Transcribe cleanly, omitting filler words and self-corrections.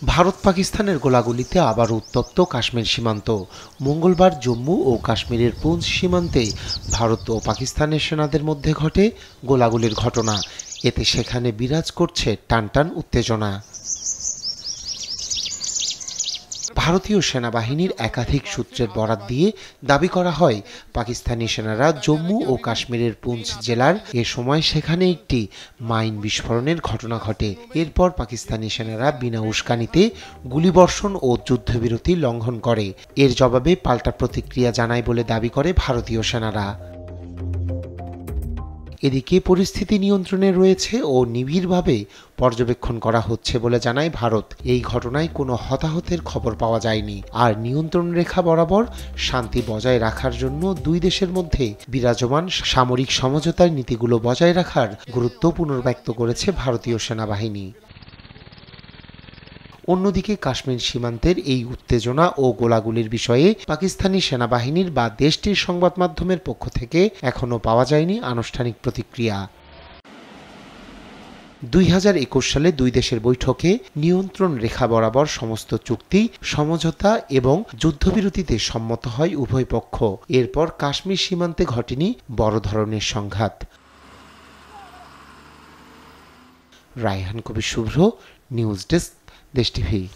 ভারত পাকিস্তানের গোলাগুলিতে আবার উত্তপ্ত কাশ্মীর সীমান্ত। মঙ্গলবার জম্মু ও কাশ্মীরের পুঞ্চ সীমান্তে ভারত ও পাকিস্তানের সেনাদের মধ্যে ঘটে গোলাগুলির ঘটনা। এতে সেখানে বিরাজ করছে টানটান উত্তেজনা। ভারতীয় সেনাবাহিনীর একাধিক সূত্রের বরাত দিয়ে দাবি করা হয়, পাকিস্তানি সেনারা জম্মু ও কাশ্মীরের পুঞ্চ জেলার এ সময় সেখানে একটি মাইন বিস্ফোরণের ঘটনা ঘটে। এরপর পাকিস্তানি সেনারা বিনা উস্কানিতে গুলিবর্ষণ ও যুদ্ধবিরতি লঙ্ঘন করে। এর জবাবে পাল্টা প্রতিক্রিয়া জানায় বলে দাবি করে ভারতীয় সেনারা। এদিকে পরিস্থিতি নিয়ন্ত্রণে রয়েছে ও নিবিড়ভাবে পর্যবেক্ষণ করা হচ্ছে বলে জানায় ভারত। এই ঘটনায় কোনো হতাহতের খবর পাওয়া যায়নি। আর নিয়ন্ত্রণ রেখা বরাবর শান্তি বজায় রাখার জন্য দুই দেশের মধ্যে বিরাজমান সামরিক সমঝোতার নীতিগুলো বজায় রাখার গুরুত্ব পুনর্ব্যক্ত করেছে ভারতীয় সেনাবাহিনী। অন্যদিকে কাশ্মীর সীমান্তের এই উত্তেজনা ও গোলাগুলির বিষয়ে পাকিস্তানি সেনাবাহিনীর বা দেশটির সংবাদ মাধ্যমের পক্ষ থেকে এখনও পাওয়া যায়নি আনুষ্ঠানিক প্রতিক্রিয়া। 2021 সালে দুই দেশের বৈঠকে নিয়ন্ত্রণ রেখা বরাবর সমস্ত চুক্তি, সমঝোতা এবং যুদ্ধবিরতিতে সম্মত হয় উভয় পক্ষ। এরপর কাশ্মীর সীমান্তে ঘটেনি বড় ধরনের সংঘাত। রায়হান কবির শুভ্র, নিউজ ডেস্ক, দেশ টিভি।